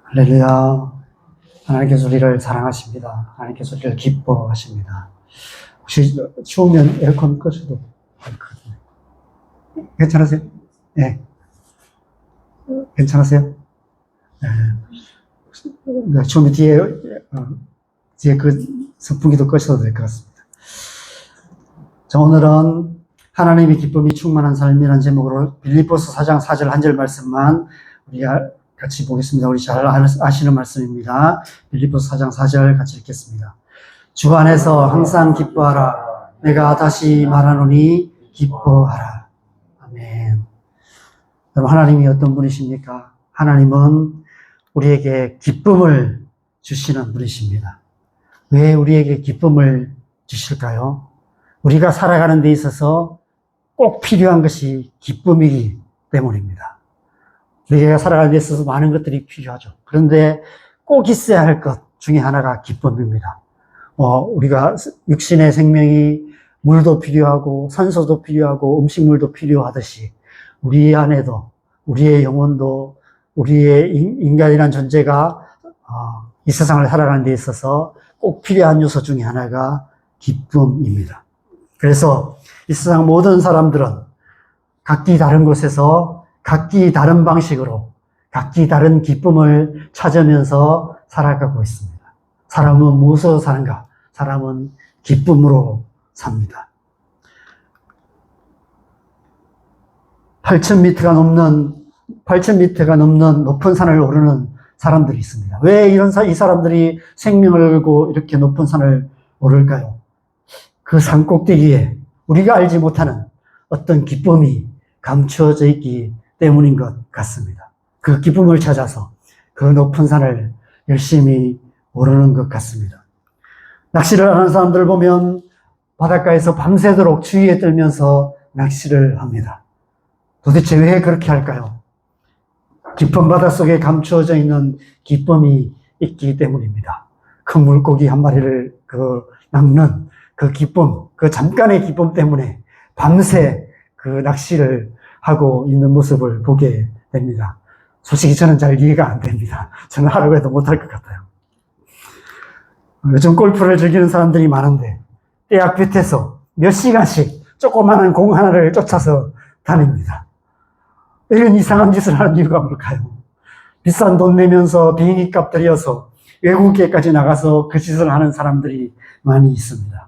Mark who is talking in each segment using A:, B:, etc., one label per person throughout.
A: 할렐루야. 하나님께서 우리를 사랑하십니다. 하나님께서 우리를 기뻐하십니다. 혹시 추우면 에어컨 꺼셔도 될 것 같아요. 괜찮으세요? 네. 괜찮으세요? 네. 추우면 뒤에 그 선풍기도 꺼셔도 될 것 같습니다. 자, 오늘은 하나님의 기쁨이 충만한 삶이라는 제목으로 빌립보서 4장 4절 한 절 말씀만 우리가 같이 보겠습니다. 우리 잘 아시는 말씀입니다. 빌립보서 4장 4절 같이 읽겠습니다. 주 안에서 항상 기뻐하라. 내가 다시 말하노니 기뻐하라. 아멘. 여러분, 하나님이 어떤 분이십니까? 하나님은 우리에게 기쁨을 주시는 분이십니다. 왜 우리에게 기쁨을 주실까요? 우리가 살아가는 데 있어서 꼭 필요한 것이 기쁨이기 때문입니다. 우리가 살아가는 데 있어서 많은 것들이 필요하죠. 그런데 꼭 있어야 할 것 중에 하나가 기쁨입니다. 우리가 육신의 생명이 물도 필요하고 산소도 필요하고 음식물도 필요하듯이 우리 안에도 우리의 영혼도 우리의 인간이라는 존재가 이 세상을 살아가는 데 있어서 꼭 필요한 요소 중에 하나가 기쁨입니다. 그래서 이 세상 모든 사람들은 각기 다른 곳에서 각기 다른 방식으로 각기 다른 기쁨을 찾으면서 살아가고 있습니다. 사람은 무엇으로 사는가? 사람은 기쁨으로 삽니다. 8,000m가 넘는 높은 산을 오르는 사람들이 있습니다. 왜 이 사람들이 생명을 걸고 이렇게 높은 산을 오를까요? 그 산 꼭대기에 우리가 알지 못하는 어떤 기쁨이 감추어져 있기 때문인 것 같습니다. 그 기쁨을 찾아서 그 높은 산을 열심히 오르는 것 같습니다. 낚시를 하는 사람들을 보면 바닷가에서 밤새도록 추위에 떨면서 낚시를 합니다. 도대체 왜 그렇게 할까요? 깊은 바닷속에 감추어져 있는 기쁨이 있기 때문입니다. 큰 물고기 한 마리를 낚는 그 기쁨, 그 잠깐의 기쁨 때문에 밤새 그 낚시를 하고 있는 모습을 보게 됩니다. 솔직히 저는 잘 이해가 안 됩니다. 저는 하라고 해도 못할 것 같아요. 요즘 골프를 즐기는 사람들이 많은데 대학 끝에서 몇 시간씩 조그마한 공 하나를 쫓아서 다닙니다. 이런 이상한 짓을 하는 이유가 뭘까요? 비싼 돈 내면서 비행기값 들여서 외국에까지 나가서 그 짓을 하는 사람들이 많이 있습니다.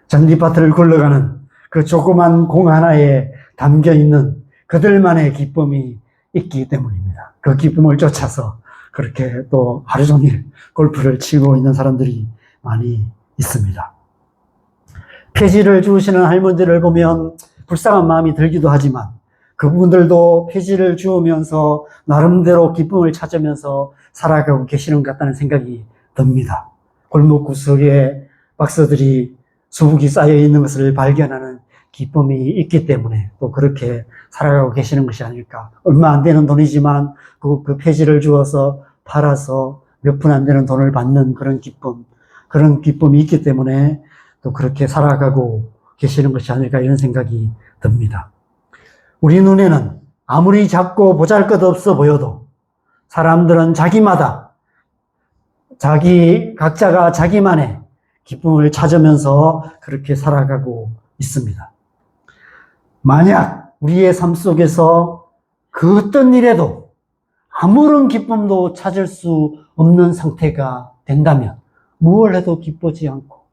A: 잔디밭을 굴러가는 그 조그만 공 하나에 담겨있는 그들만의 기쁨이 있기 때문입니다. 그 기쁨을 쫓아서 그렇게 또 하루 종일 골프를 치고 있는 사람들이 많이 있습니다. 폐지를 주우시는 할머니들을 보면 불쌍한 마음이 들기도 하지만 그분들도 폐지를 주우면서 나름대로 기쁨을 찾으면서 살아가고 계시는 것 같다는 생각이 듭니다. 골목 구석에 박스들이 수북이 쌓여 있는 것을 발견하는 기쁨이 있기 때문에 또 그렇게 살아가고 계시는 것이 아닐까. 얼마 안 되는 돈이지만 그 폐지를 주어서 팔아서 몇 푼 안 되는 돈을 받는 그런 기쁨이 있기 때문에 또 그렇게 살아가고 계시는 것이 아닐까 이런 생각이 듭니다. 우리 눈에는 아무리 작고 보잘것없어 보여도 사람들은 자기마다 각자가 자기만의 기쁨을 찾으면서 그렇게 살아가고 있습니다. 만약 우리의 삶 속에서 그 어떤 일에도 아무런 기쁨도 찾을 수 없는 상태가 된다면, 무엇을 해도 기쁘지 않고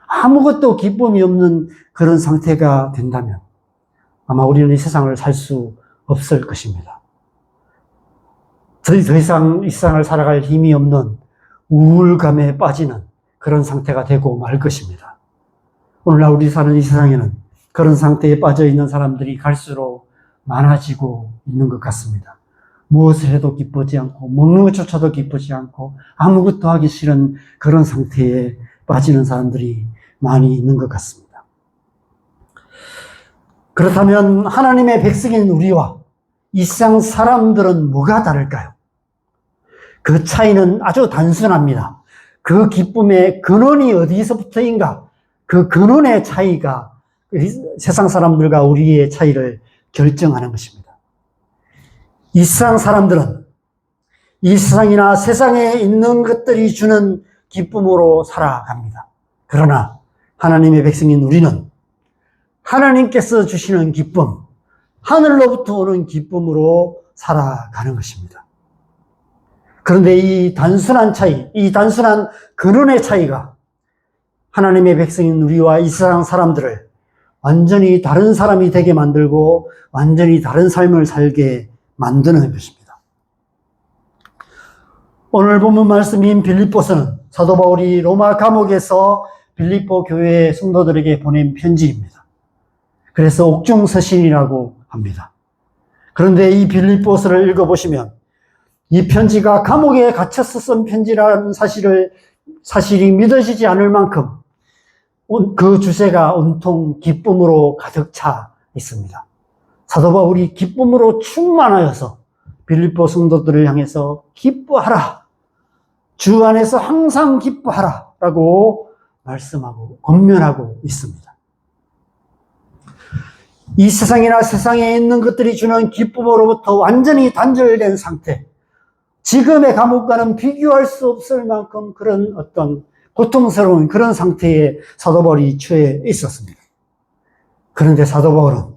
A: 아무것도 기쁨이 없는 그런 상태가 된다면 아마 우리는 이 세상을 살 수 없을 것입니다. 더 이상 이 세상을 살아갈 힘이 없는 우울감에 빠지는 그런 상태가 되고 말 것입니다. 오늘날 우리 사는 이 세상에는 그런 상태에 빠져 있는 사람들이 갈수록 많아지고 있는 것 같습니다. 무엇을 해도 기쁘지 않고 먹는 것조차도 기쁘지 않고 아무것도 하기 싫은 그런 상태에 빠지는 사람들이 많이 있는 것 같습니다. 그렇다면 하나님의 백성인 우리와 이 세상 사람들은 뭐가 다를까요? 그 차이는 아주 단순합니다. 그 기쁨의 근원이 어디서부터인가? 그 근원의 차이가 세상 사람들과 우리의 차이를 결정하는 것입니다. 이 세상 사람들은 이 세상이나 세상에 있는 것들이 주는 기쁨으로 살아갑니다. 그러나 하나님의 백성인 우리는 하나님께서 주시는 기쁨, 하늘로부터 오는 기쁨으로 살아가는 것입니다. 그런데 이 단순한 차이, 이 단순한 근원의 차이가 하나님의 백성인 우리와 이 세상 사람들을 완전히 다른 사람이 되게 만들고 완전히 다른 삶을 살게 만드는 것입니다. 오늘 본문 말씀인 빌립보서는 사도 바울이 로마 감옥에서 빌립보 교회 성도들에게 보낸 편지입니다. 그래서 옥중서신이라고 합니다. 그런데 이 빌립보서를 읽어보시면 이 편지가 감옥에 갇혀서 쓴 편지라는 사실이 믿어지지 않을 만큼 그 주제가 온통 기쁨으로 가득 차 있습니다. 사도 바울이 기쁨으로 충만하여서 빌립보 성도들을 향해서 기뻐하라, 주 안에서 항상 기뻐하라 라고 말씀하고 권면하고 있습니다. 이 세상이나 세상에 있는 것들이 주는 기쁨으로부터 완전히 단절된 상태, 지금의 감옥과는 비교할 수 없을 만큼 그런 어떤 고통스러운 그런 상태에 사도 바울이 처해 있었습니다. 그런데 사도 바울은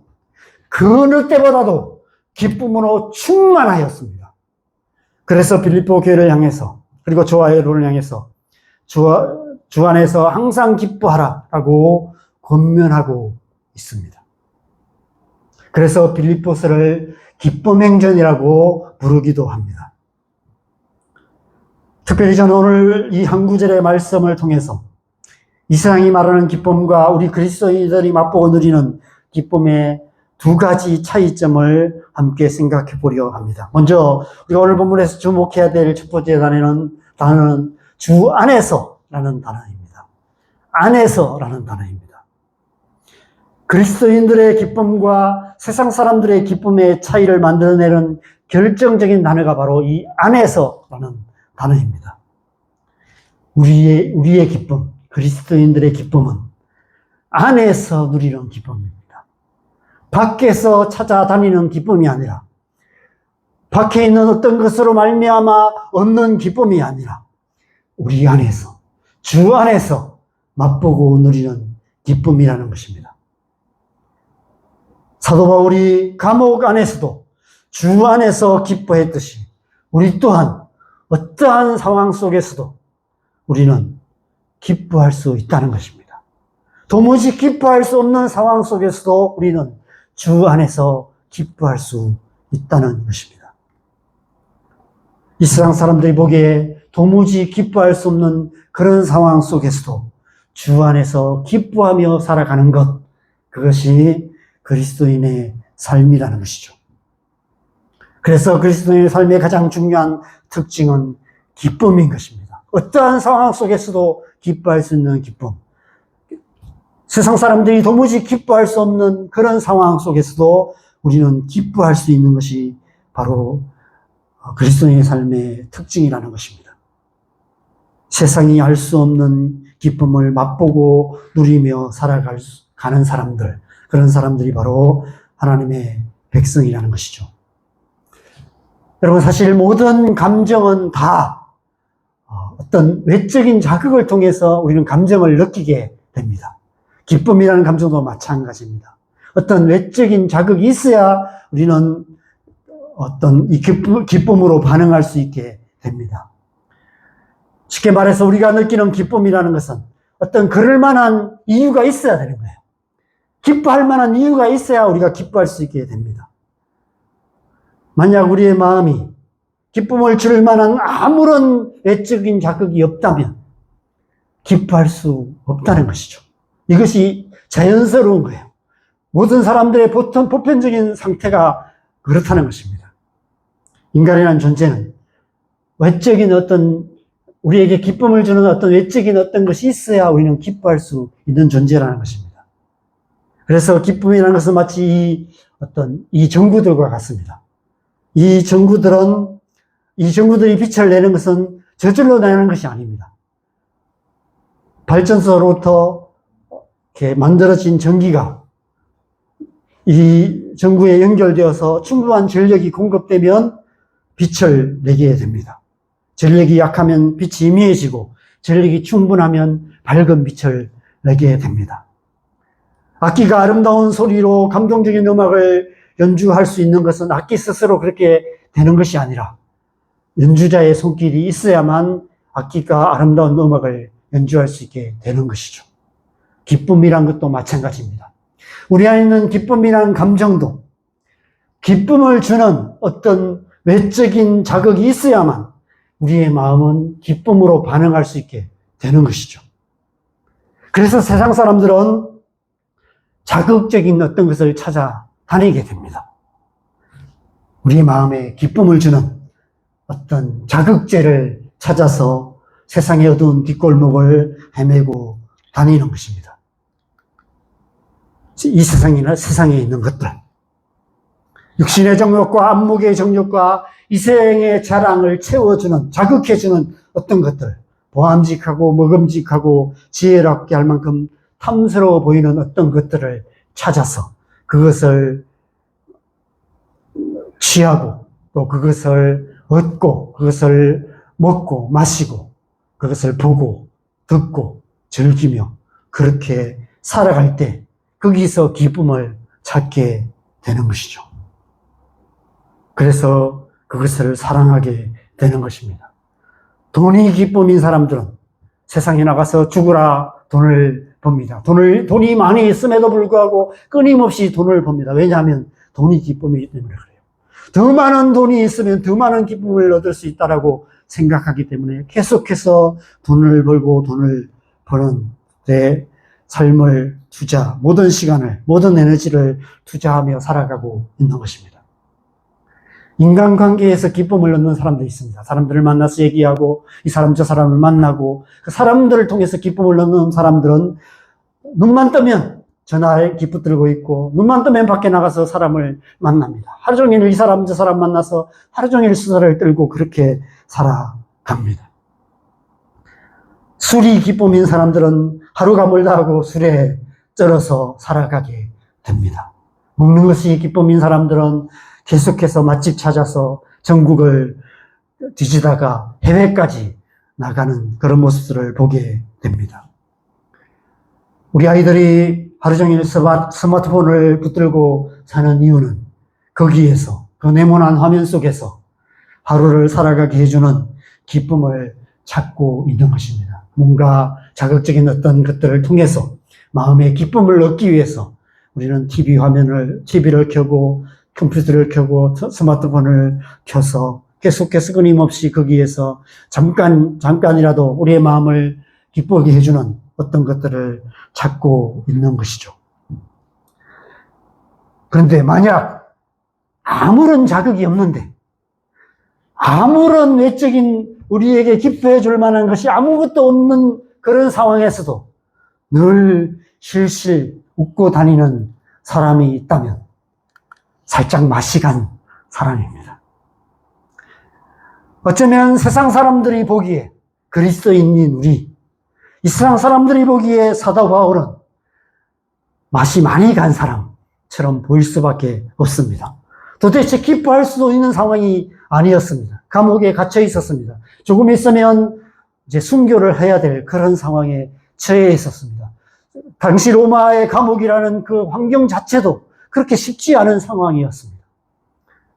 A: 그 어느 때보다도 기쁨으로 충만하였습니다. 그래서 빌립보 교회를 향해서 그리고 저와 여러분을 향해서 주 안에서 항상 기뻐하라라고 권면하고 있습니다. 그래서 빌립보서를 기쁨행전이라고 부르기도 합니다. 특별히 저는 오늘 이 한 구절의 말씀을 통해서 이 세상이 말하는 기쁨과 우리 그리스도인들이 맛보고 누리는 기쁨의 두 가지 차이점을 함께 생각해 보려 합니다. 먼저 우리가 오늘 본문에서 주목해야 될 첫 번째 단어는 주 안에서라는 단어입니다. 안에서라는 단어입니다. 그리스도인들의 기쁨과 세상 사람들의 기쁨의 차이를 만들어내는 결정적인 단어가 바로 이 안에서라는 단어입니다. 우리의 기쁨, 그리스도인들의 기쁨은 안에서 누리는 기쁨입니다. 밖에서 찾아다니는 기쁨이 아니라, 밖에 있는 어떤 것으로 말미암아 얻는 기쁨이 아니라 우리 안에서, 주 안에서 맛보고 누리는 기쁨이라는 것입니다. 사도 바울이 감옥 안에서도 주 안에서 기뻐했듯이 우리 또한 어떠한 상황 속에서도 우리는 기뻐할 수 있다는 것입니다. 도무지 기뻐할 수 없는 상황 속에서도 우리는 주 안에서 기뻐할 수 있다는 것입니다. 이 세상 사람들이 보기에 도무지 기뻐할 수 없는 그런 상황 속에서도 주 안에서 기뻐하며 살아가는 것, 그것이 그리스도인의 삶이라는 것이죠. 그래서 그리스도인의 삶의 가장 중요한 특징은 기쁨인 것입니다. 어떠한 상황 속에서도 기뻐할 수 있는 기쁨. 세상 사람들이 도무지 기뻐할 수 없는 그런 상황 속에서도 우리는 기뻐할 수 있는 것이 바로 그리스도인의 삶의 특징이라는 것입니다. 세상이 알 수 없는 기쁨을 맛보고 누리며 살아가는 사람들, 그런 사람들이 바로 하나님의 백성이라는 것이죠. 여러분, 사실 모든 감정은 다 어떤 외적인 자극을 통해서 우리는 감정을 느끼게 됩니다. 기쁨이라는 감정도 마찬가지입니다. 어떤 외적인 자극이 있어야 우리는 어떤 이 기쁨으로 반응할 수 있게 됩니다. 쉽게 말해서 우리가 느끼는 기쁨이라는 것은 어떤 그럴 만한 이유가 있어야 되는 거예요. 기뻐할 만한 이유가 있어야 우리가 기뻐할 수 있게 됩니다. 만약 우리의 마음이 기쁨을 줄 만한 아무런 외적인 자극이 없다면 기뻐할 수 없다는 것이죠. 이것이 자연스러운 거예요. 모든 사람들의 보편적인 상태가 그렇다는 것입니다. 인간이라는 존재는 외적인 어떤 우리에게 기쁨을 주는 어떤 외적인 어떤 것이 있어야 우리는 기뻐할 수 있는 존재라는 것입니다. 그래서 기쁨이라는 것은 마치 이 전구들과 같습니다. 이 전구들이 빛을 내는 것은 저절로 내는 것이 아닙니다. 발전소로부터 이렇게 만들어진 전기가 이 전구에 연결되어서 충분한 전력이 공급되면 빛을 내게 됩니다. 전력이 약하면 빛이 희미해지고 전력이 충분하면 밝은 빛을 내게 됩니다. 악기가 아름다운 소리로 감동적인 음악을 연주할 수 있는 것은 악기 스스로 그렇게 되는 것이 아니라 연주자의 손길이 있어야만 악기가 아름다운 음악을 연주할 수 있게 되는 것이죠. 기쁨이란 것도 마찬가지입니다. 우리 안에 있는 기쁨이란 감정도 기쁨을 주는 어떤 외적인 자극이 있어야만 우리의 마음은 기쁨으로 반응할 수 있게 되는 것이죠. 그래서 세상 사람들은 자극적인 어떤 것을 찾아 다니게 됩니다. 우리의 마음에 기쁨을 주는 어떤 자극제를 찾아서 세상의 어두운 뒷골목을 헤매고 다니는 것입니다. 이 세상에 있는 것들. 육신의 정욕과 안목의 정욕과 이생의 자랑을 채워주는, 자극해주는 어떤 것들. 보암직하고 먹음직하고 지혜롭게 할 만큼 탐스러워 보이는 어떤 것들을 찾아서 그것을 취하고 또 그것을 얻고 그것을 먹고 마시고 그것을 보고 듣고 즐기며 그렇게 살아갈 때 거기서 기쁨을 찾게 되는 것이죠. 그래서 그것을 사랑하게 되는 것입니다. 돈이 기쁨인 사람들은 세상에 나가서 죽으라 돈을 법니다. 돈이 많이 있음에도 불구하고 끊임없이 돈을 법니다. 왜냐하면 돈이 기쁨이기 때문에 그래요. 더 많은 돈이 있으면 더 많은 기쁨을 얻을 수 있다라고 생각하기 때문에 계속해서 돈을 벌고 돈을 버는 데 삶을 모든 시간을, 모든 에너지를 투자하며 살아가고 있는 것입니다. 인간관계에서 기쁨을 얻는 사람도 있습니다. 사람들을 만나서 얘기하고 이 사람 저 사람을 만나고 그 사람들을 통해서 기쁨을 얻는 사람들은 눈만 뜨면 전화에 기쁨 들고 있고 눈만 뜨면 밖에 나가서 사람을 만납니다. 하루 종일 이 사람 저 사람 만나서 하루 종일 수다를 떨고 그렇게 살아갑니다. 술이 기쁨인 사람들은 하루가 멀다 하고 술에 쩔어서 살아가게 됩니다. 먹는 것이 기쁨인 사람들은 계속해서 맛집 찾아서 전국을 뒤지다가 해외까지 나가는 그런 모습들을 보게 됩니다. 우리 아이들이 하루 종일 스마트폰을 붙들고 사는 이유는 거기에서, 그 네모난 화면 속에서 하루를 살아가게 해주는 기쁨을 찾고 있는 것입니다. 뭔가 자극적인 어떤 것들을 통해서 마음의 기쁨을 얻기 위해서 우리는 TV를 켜고 컴퓨터를 켜고 스마트폰을 켜서 계속해서 끊임없이 거기에서 잠깐이라도 우리의 마음을 기쁘게 해주는 어떤 것들을 찾고 있는 것이죠. 그런데 만약 아무런 자극이 없는데 아무런 외적인 우리에게 기뻐해 줄 만한 것이 아무것도 없는 그런 상황에서도 늘 실실 웃고 다니는 사람이 있다면 살짝 맛이 간 사람입니다. 어쩌면 세상 사람들이 보기에 그리스도인인 우리, 이 세상 사람들이 보기에 사도 바울은 맛이 많이 간 사람처럼 보일 수밖에 없습니다. 도대체 기뻐할 수도 있는 상황이 아니었습니다. 감옥에 갇혀 있었습니다. 조금 있으면 이제 순교를 해야 될 그런 상황에 처해 있었습니다. 당시 로마의 감옥이라는 그 환경 자체도 그렇게 쉽지 않은 상황이었습니다.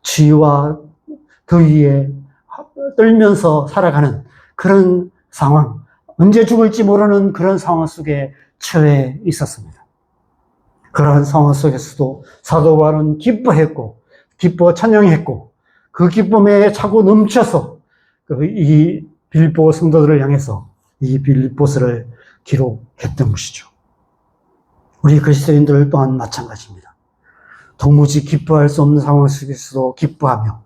A: 추위와 더위에 떨면서 살아가는 그런 상황, 언제 죽을지 모르는 그런 상황 속에 처해 있었습니다. 그러한 상황 속에서도 사도 바울은 기뻐했고, 기뻐 찬양했고, 그 기쁨에 차고 넘쳐서 이 빌립보 성도들을 향해서 이 빌립보서를 기록했던 것이죠. 우리 그리스도인들 또한 마찬가지입니다. 도무지 기뻐할 수 없는 상황 속에서도 기뻐하며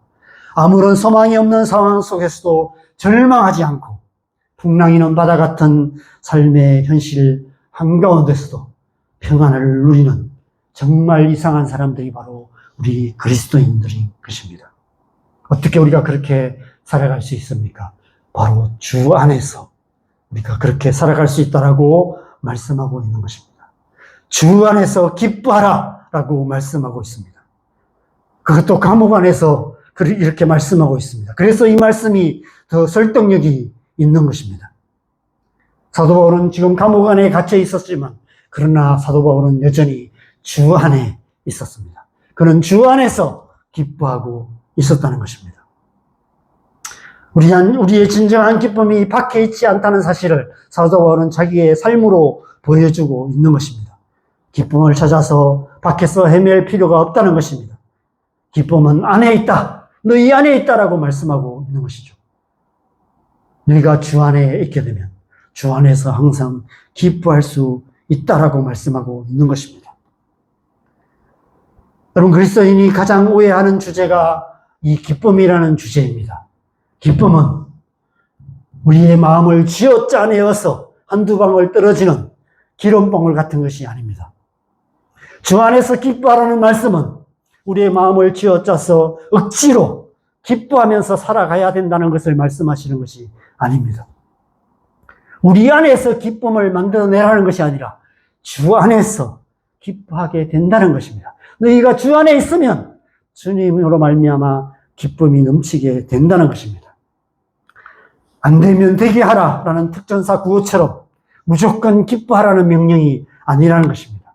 A: 아무런 소망이 없는 상황 속에서도 절망하지 않고 풍랑이는 바다 같은 삶의 현실 한가운데서도 평안을 누리는 정말 이상한 사람들이 바로 우리 그리스도인들인 것입니다. 어떻게 우리가 그렇게 살아갈 수 있습니까? 바로 주 안에서 우리가 그렇게 살아갈 수 있다라고 말씀하고 있는 것입니다. 주 안에서 기뻐하라 라고 말씀하고 있습니다. 그것도 감옥 안에서 이렇게 말씀하고 있습니다. 그래서 이 말씀이 더 설득력이 있는 것입니다. 사도 바울은 지금 감옥 안에 갇혀 있었지만, 그러나 사도 바울은 여전히 주 안에 있었습니다. 그는 주 안에서 기뻐하고 있었다는 것입니다. 우리의 진정한 기쁨이 밖에 있지 않다는 사실을 사도 바울은 자기의 삶으로 보여주고 있는 것입니다. 기쁨을 찾아서 밖에서 헤맬 필요가 없다는 것입니다. 기쁨은 안에 있다. 너희 안에 있다라고 말씀하고 있는 것이죠. 너희가 주 안에 있게 되면 주 안에서 항상 기뻐할 수 있다라고 말씀하고 있는 것입니다. 여러분, 그리스도인이 가장 오해하는 주제가 이 기쁨이라는 주제입니다. 기쁨은 우리의 마음을 쥐어짜내어서 한두 방울 떨어지는 기름방울 같은 것이 아닙니다. 주 안에서 기뻐하라는 말씀은 우리의 마음을 쥐어짜서 억지로 기뻐하면서 살아가야 된다는 것을 말씀하시는 것이 아닙니다. 우리 안에서 기쁨을 만들어내라는 것이 아니라 주 안에서 기뻐하게 된다는 것입니다. 너희가 주 안에 있으면 주님으로 말미암아 기쁨이 넘치게 된다는 것입니다. 안 되면 되게 하라라는 특전사 구호처럼 무조건 기뻐하라는 명령이 아니라는 것입니다.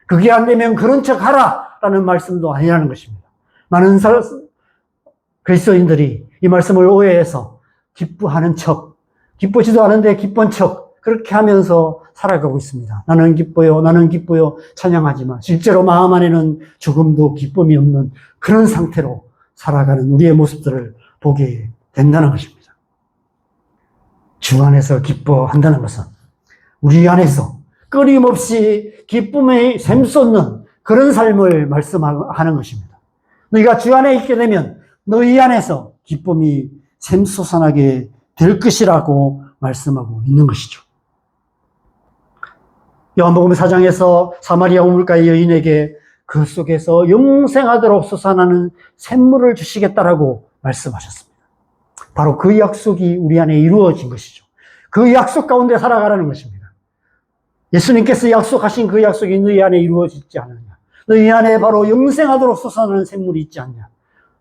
A: 그게 안 되면 그런 척 하라라는 말씀도 아니라는 것입니다. 많은 그리스도인들이 이 말씀을 오해해서 기뻐하는 척, 기쁘지도 않은데 기쁜 척 그렇게 하면서 살아가고 있습니다. 나는 기뻐요, 나는 기뻐요 찬양하지만 실제로 마음 안에는 조금도 기쁨이 없는 그런 상태로 살아가는 우리의 모습들을 보게 된다는 것입니다. 주 안에서 기뻐한다는 것은 우리 안에서 끊임없이 기쁨의 샘솟는 그런 삶을 말씀하는 것입니다. 너희가 주 안에 있게 되면 너희 안에서 기쁨이 샘솟아나게 될 것이라고 말씀하고 있는 것이죠. 요한복음 4장에서 사마리아 우물가의 여인에게 그 속에서 영생하도록 솟아나는 샘물을 주시겠다라고 말씀하셨습니다. 바로 그 약속이 우리 안에 이루어진 것이죠. 그 약속 가운데 살아가라는 것입니다. 예수님께서 약속하신 그 약속이 너희 안에 이루어지지 않느냐. 너희 안에 바로 영생하도록 솟아나는 샘물이 있지 않냐.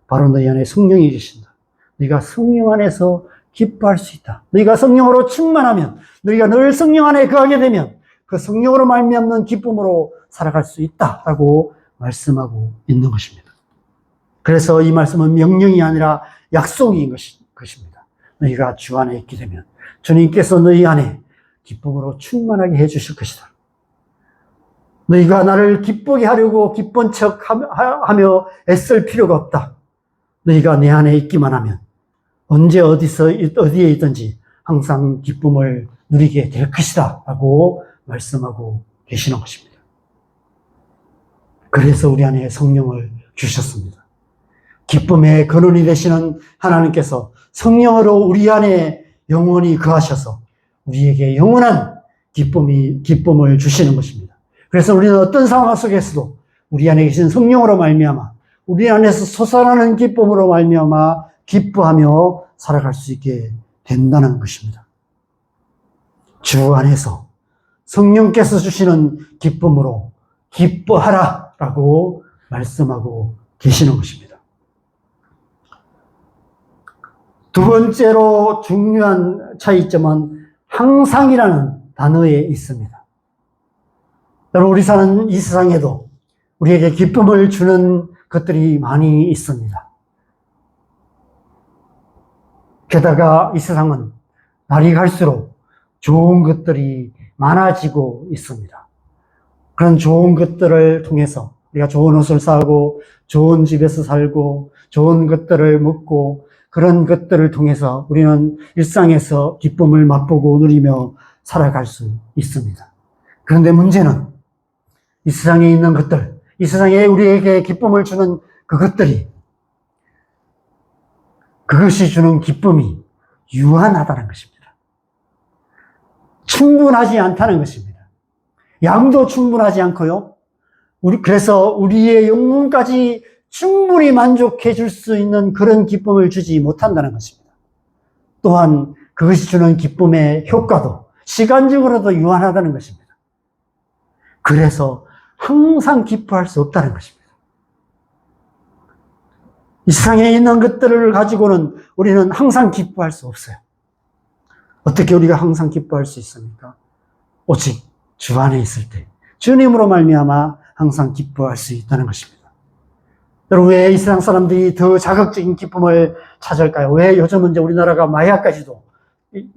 A: 바로 너희 안에 성령이 계신다. 너희가 성령 안에서 기뻐할 수 있다. 너희가 성령으로 충만하면, 너희가 늘 성령 안에 거하게 되면 그 성령으로 말미암는 기쁨으로 살아갈 수 있다라고 말씀하고 있는 것입니다. 그래서 이 말씀은 명령이 아니라 약속인 것입니다. 너희가 주 안에 있게 되면 주님께서 너희 안에 기쁨으로 충만하게 해주실 것이다. 너희가 나를 기쁘게 하려고 기쁜 척 하며 애쓸 필요가 없다. 너희가 내 안에 있기만 하면 언제 어디에 있든지 항상 기쁨을 누리게 될 것이다 라고 말씀하고 계시는 것입니다. 그래서 우리 안에 성령을 주셨습니다. 기쁨의 근원이 되시는 하나님께서 성령으로 우리 안에 영원히 거하셔서 우리에게 영원한 기쁨을 주시는 것입니다. 그래서 우리는 어떤 상황 속에서도 우리 안에 계신 성령으로 말미암아 우리 안에서 솟아나는 기쁨으로 말미암아 기뻐하며 살아갈 수 있게 된다는 것입니다. 주 안에서 성령께서 주시는 기쁨으로 기뻐하라라고 말씀하고 계시는 것입니다. 두 번째로 중요한 차이점은 항상이라는 단어에 있습니다. 여러분, 우리 사는 이 세상에도 우리에게 기쁨을 주는 것들이 많이 있습니다. 게다가 이 세상은 날이 갈수록 좋은 것들이 많아지고 있습니다. 그런 좋은 것들을 통해서 우리가 좋은 옷을 사고 좋은 집에서 살고 좋은 것들을 먹고 그런 것들을 통해서 우리는 일상에서 기쁨을 맛보고 누리며 살아갈 수 있습니다. 그런데 문제는 이 세상에 있는 것들, 이 세상에 우리에게 기쁨을 주는 그것들이, 그것이 주는 기쁨이 유한하다는 것입니다. 충분하지 않다는 것입니다. 양도 충분하지 않고요. 그래서 우리의 영혼까지 충분히 만족해 줄 수 있는 그런 기쁨을 주지 못한다는 것입니다. 또한 그것이 주는 기쁨의 효과도 시간적으로도 유한하다는 것입니다. 그래서 항상 기뻐할 수 없다는 것입니다. 이 세상에 있는 것들을 가지고는 우리는 항상 기뻐할 수 없어요. 어떻게 우리가 항상 기뻐할 수 있습니까? 오직 주 안에 있을 때 주님으로 말미암아 항상 기뻐할 수 있다는 것입니다. 여러분, 왜 이 세상 사람들이 더 자극적인 기쁨을 찾을까요? 왜 요즘은 이제 우리나라가 마약까지도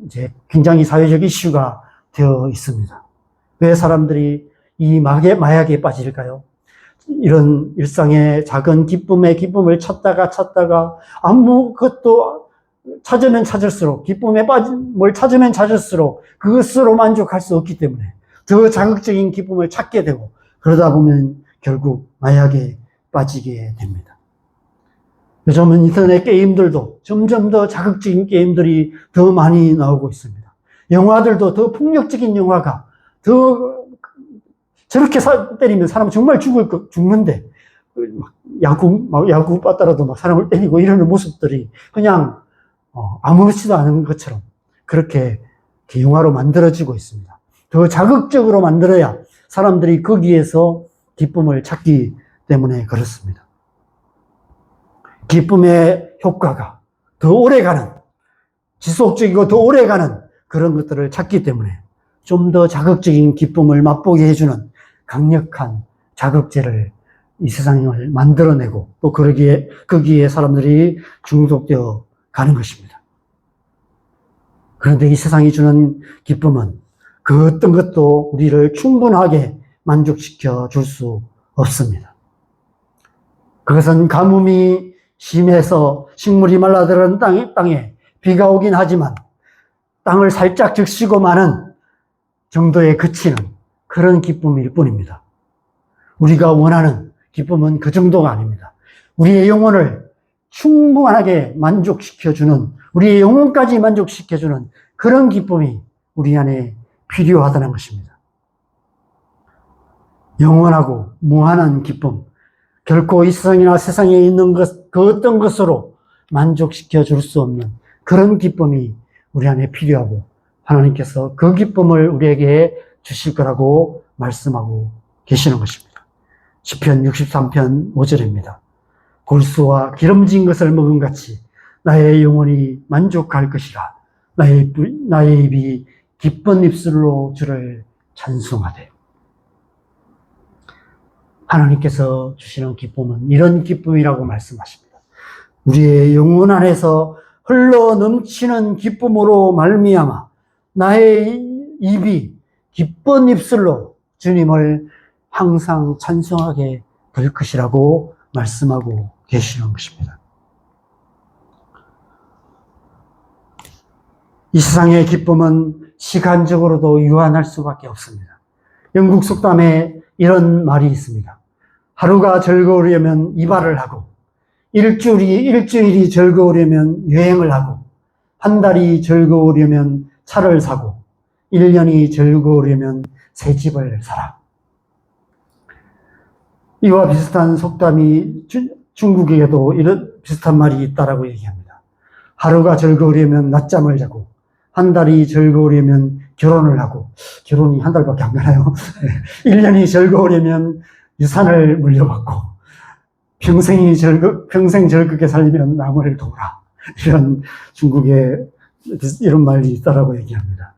A: 이제 굉장히 사회적 이슈가 되어 있습니다. 왜 사람들이 이 마약에 빠질까요? 이런 일상의 작은 기쁨의 기쁨을 찾다가 아무것도 찾으면 찾을수록, 기쁨에 빠진 뭘 찾으면 찾을수록 그것으로 만족할 수 없기 때문에 더 자극적인 기쁨을 찾게 되고, 그러다 보면 결국 마약에 빠지게 됩니다. 요즘은 인터넷 게임들도 점점 더 자극적인 게임들이 더 많이 나오고 있습니다. 영화들도 더 폭력적인 영화가 더 저렇게 때리면 사람 정말 죽는데, 야구 빠따라도 막 사람을 때리고 이러는 모습들이 그냥 아무렇지도 않은 것처럼 그렇게 영화로 만들어지고 있습니다. 더 자극적으로 만들어야 사람들이 거기에서 기쁨을 찾기 때문에 그렇습니다. 기쁨의 효과가 더 오래가는, 지속적이고 더 오래가는 그런 것들을 찾기 때문에 좀 더 자극적인 기쁨을 맛보게 해주는 강력한 자극제를 이 세상을 만들어내고, 또 거기에 사람들이 중독되어 가는 것입니다. 그런데 이 세상이 주는 기쁨은 그 어떤 것도 우리를 충분하게 만족시켜 줄 수 없습니다. 그것은 가뭄이 심해서 식물이 말라드는 땅에 비가 오긴 하지만 땅을 살짝 적시고 마는 정도에 그치는 그런 기쁨일 뿐입니다. 우리가 원하는 기쁨은 그 정도가 아닙니다. 우리의 영혼을 충분하게 만족시켜주는, 우리의 영혼까지 만족시켜주는 그런 기쁨이 우리 안에 필요하다는 것입니다. 영원하고 무한한 기쁨, 결코 이 세상이나 세상에 있는 그 어떤 것으로 만족시켜 줄 수 없는 그런 기쁨이 우리 안에 필요하고, 하나님께서 그 기쁨을 우리에게 주실 거라고 말씀하고 계시는 것입니다. 시편 63편 5절입니다. 골수와 기름진 것을 먹은 같이 나의 영혼이 만족할 것이라. 나의 입이 기쁜 입술로 주를 찬송하되. 하나님께서 주시는 기쁨은 이런 기쁨이라고 말씀하십니다. 우리의 영혼 안에서 흘러 넘치는 기쁨으로 말미암아 나의 입이 기쁜 입술로 주님을 항상 찬송하게 될 것이라고 말씀하고 계시는 것입니다. 이 세상의 기쁨은 시간적으로도 유한할 수밖에 없습니다. 영국 속담에 이런 말이 있습니다. 하루가 즐거우려면 이발을 하고, 일주일이 즐거우려면 여행을 하고, 한 달이 즐거우려면 차를 사고, 1년이 즐거우려면 새 집을 사라. 이와 비슷한 속담이 중국에도 이런 비슷한 말이 있다라고 얘기합니다. 하루가 즐거우려면 낮잠을 자고, 한 달이 즐거우려면 결혼을 하고, 결혼이 한 달밖에 안 가나요? 1년이 즐거우려면 유산을 물려받고, 평생 즐겁게 살려면 남을 도우라. 이런 중국에 이런 말이 있다라고 얘기합니다.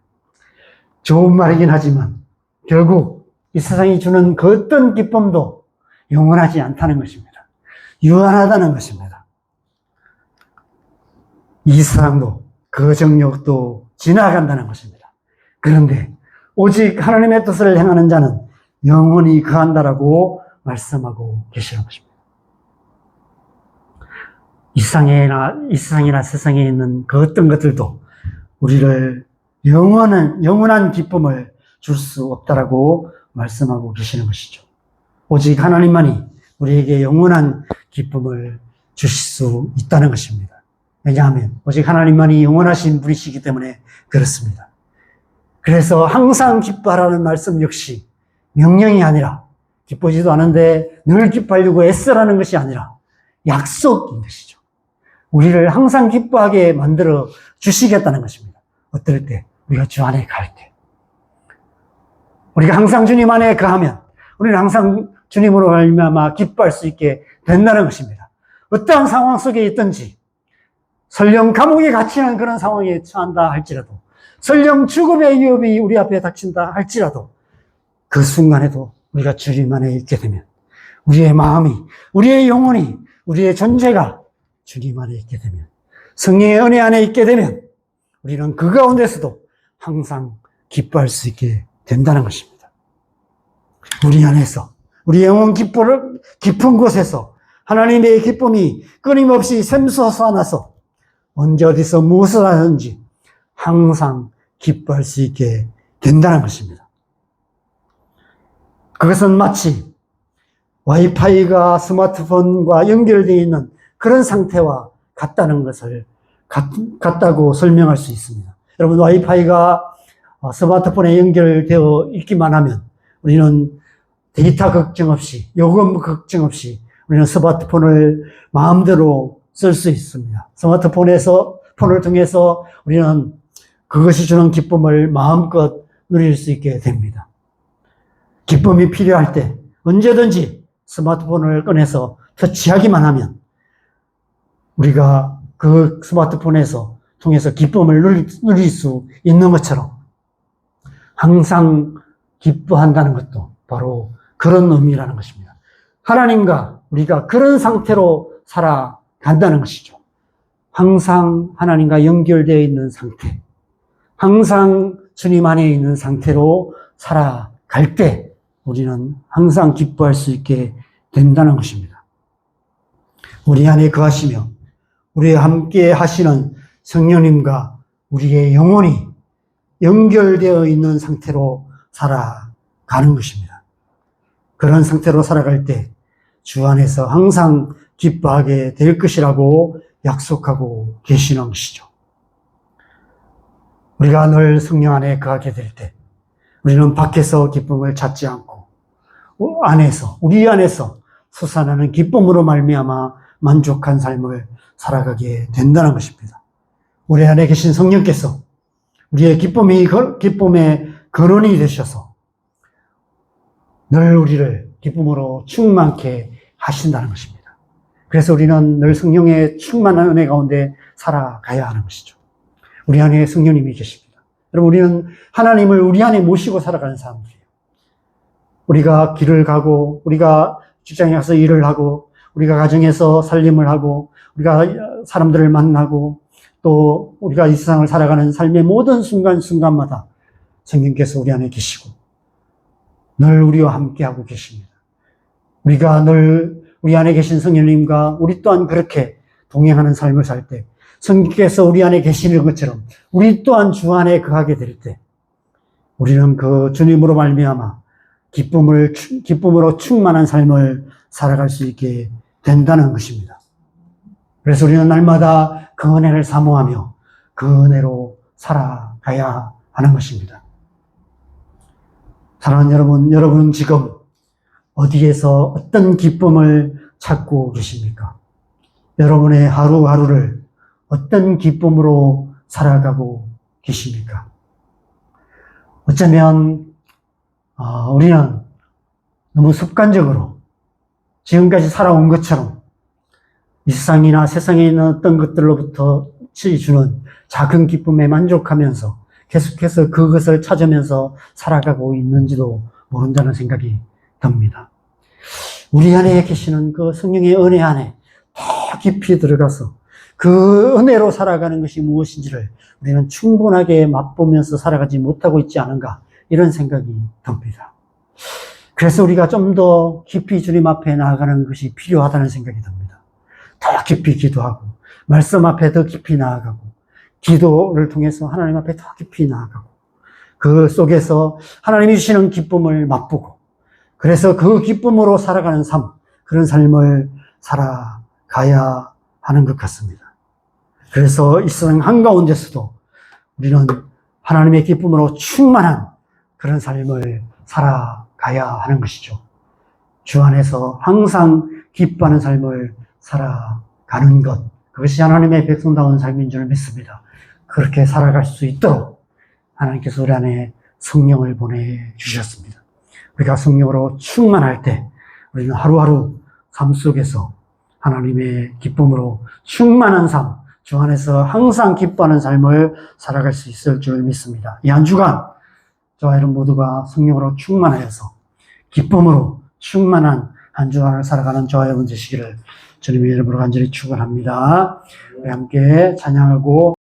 A: 좋은 말이긴 하지만 결국 이 세상이 주는 그 어떤 기쁨도 영원하지 않다는 것입니다. 유한하다는 것입니다. 이 세상도 그 정욕도 지나간다는 것입니다. 그런데 오직 하나님의 뜻을 행하는 자는 영원히 거한다라고 말씀하고 계시는 것입니다. 이 세상이나 세상에 있는 그 어떤 것들도 우리를 영원한 기쁨을 줄 수 없다라고 말씀하고 계시는 것이죠. 오직 하나님만이 우리에게 영원한 기쁨을 주실 수 있다는 것입니다. 왜냐하면 오직 하나님만이 영원하신 분이시기 때문에 그렇습니다. 그래서 항상 기뻐하라는 말씀 역시 명령이 아니라, 기쁘지도 않은데 늘 기뻐하려고 애쓰라는 것이 아니라 약속인 것이죠. 우리를 항상 기뻐하게 만들어 주시겠다는 것입니다. 어떨 때? 우리가 주 안에 갈 때. 우리가 항상 주님 안에 거하면 우리는 항상 주님으로 말미암아 기뻐할 수 있게 된다는 것입니다. 어떠한 상황 속에 있든지, 설령 감옥에 갇히는 그런 상황에 처한다 할지라도, 설령 죽음의 위협이 우리 앞에 닥친다 할지라도, 그 순간에도 우리가 주님 안에 있게 되면, 우리의 마음이, 우리의 영혼이, 우리의 존재가 주님 안에 있게 되면, 성령의 은혜 안에 있게 되면, 우리는 그 가운데서도 항상 기뻐할 수 있게 된다는 것입니다. 우리 안에서, 우리 영혼 깊은 곳에서 하나님의 기쁨이 끊임없이 샘솟아나서 언제 어디서 무엇을 하든지 항상 기뻐할 수 있게 된다는 것입니다. 그것은 마치 와이파이가 스마트폰과 연결되어 있는 그런 상태와 같다고 설명할 수 있습니다. 여러분, 와이파이가 스마트폰에 연결되어 있기만 하면 우리는 데이터 걱정 없이, 요금 걱정 없이 우리는 스마트폰을 마음대로 쓸 수 있습니다. 폰을 통해서 우리는 그것이 주는 기쁨을 마음껏 누릴 수 있게 됩니다. 기쁨이 필요할 때 언제든지 스마트폰을 꺼내서 터치하기만 하면 우리가 그 스마트폰에서 통해서 기쁨을 누릴 수 있는 것처럼 항상 기뻐한다는 것도 바로 그런 의미라는 것입니다. 하나님과 우리가 그런 상태로 살아간다는 것이죠. 항상 하나님과 연결되어 있는 상태, 항상 주님 안에 있는 상태로 살아갈 때 우리는 항상 기뻐할 수 있게 된다는 것입니다. 우리 안에 거하시며 우리와 함께 하시는 성령님과 우리의 영혼이 연결되어 있는 상태로 살아가는 것입니다. 그런 상태로 살아갈 때 주 안에서 항상 기뻐하게 될 것이라고 약속하고 계시는 것이죠. 우리가 늘 성령 안에 거하게 될 때 우리는 밖에서 기쁨을 찾지 않고 우리 안에서 솟아나는 기쁨으로 말미암아 만족한 삶을 살아가게 된다는 것입니다. 우리 안에 계신 성령께서 우리의 기쁨의 근원이 되셔서 늘 우리를 기쁨으로 충만케 하신다는 것입니다. 그래서 우리는 늘 성령의 충만한 은혜 가운데 살아가야 하는 것이죠. 우리 안에 성령님이 계십니다. 여러분, 우리는 하나님을 우리 안에 모시고 살아가는 사람들이에요. 우리가 길을 가고, 우리가 직장에 가서 일을 하고, 우리가 가정에서 살림을 하고, 우리가 사람들을 만나고, 또 우리가 이 세상을 살아가는 삶의 모든 순간순간마다 성령께서 우리 안에 계시고 늘 우리와 함께하고 계십니다. 우리가 늘 우리 안에 계신 성령님과 우리 또한 그렇게 동행하는 삶을 살 때 성령께서 우리 안에 계시는 것처럼 우리 또한 주 안에 거하게 될 때 우리는 그 주님으로 말미암아 기쁨으로 충만한 삶을 살아갈 수 있게 된다는 것입니다. 그래서 우리는 날마다 그 은혜를 사모하며 그 은혜로 살아가야 하는 것입니다. 사랑하는 여러분, 여러분은 지금 어디에서 어떤 기쁨을 찾고 계십니까? 여러분의 하루하루를 어떤 기쁨으로 살아가고 계십니까? 어쩌면 우리는 너무 습관적으로 지금까지 살아온 것처럼 이 세상이나 세상에 있는 어떤 것들로부터 주는 작은 기쁨에 만족하면서 계속해서 그것을 찾으면서 살아가고 있는지도 모른다는 생각이 듭니다. 우리 안에 계시는 그 성령의 은혜 안에 더 깊이 들어가서 그 은혜로 살아가는 것이 무엇인지를 우리는 충분하게 맛보면서 살아가지 못하고 있지 않은가 이런 생각이 듭니다. 그래서 우리가 좀 더 깊이 주님 앞에 나아가는 것이 필요하다는 생각이 듭니다. 더 깊이 기도하고 말씀 앞에 더 깊이 나아가고 기도를 통해서 하나님 앞에 더 깊이 나아가고 그 속에서 하나님이 주시는 기쁨을 맛보고 그래서 그 기쁨으로 살아가는 삶, 그런 삶을 살아가야 하는 것 같습니다. 그래서 이 세상 한가운데서도 우리는 하나님의 기쁨으로 충만한 그런 삶을 살아가야 하는 것이죠. 주 안에서 항상 기뻐하는 삶을 살아가는 것, 그것이 하나님의 백성다운 삶인 줄 믿습니다. 그렇게 살아갈 수 있도록 하나님께서 우리 안에 성령을 보내주셨습니다. 우리가 성령으로 충만할 때 우리는 하루하루 삶 속에서 하나님의 기쁨으로 충만한 삶, 주 안에서 항상 기뻐하는 삶을 살아갈 수 있을 줄 믿습니다. 이 한 주간 저와 여러분 모두가 성령으로 충만하여서 기쁨으로 충만한 한 주간을 살아가는 저와 여러분 되시기를 주님의 이름으로 간절히 축원합니다. 우리 함께 찬양하고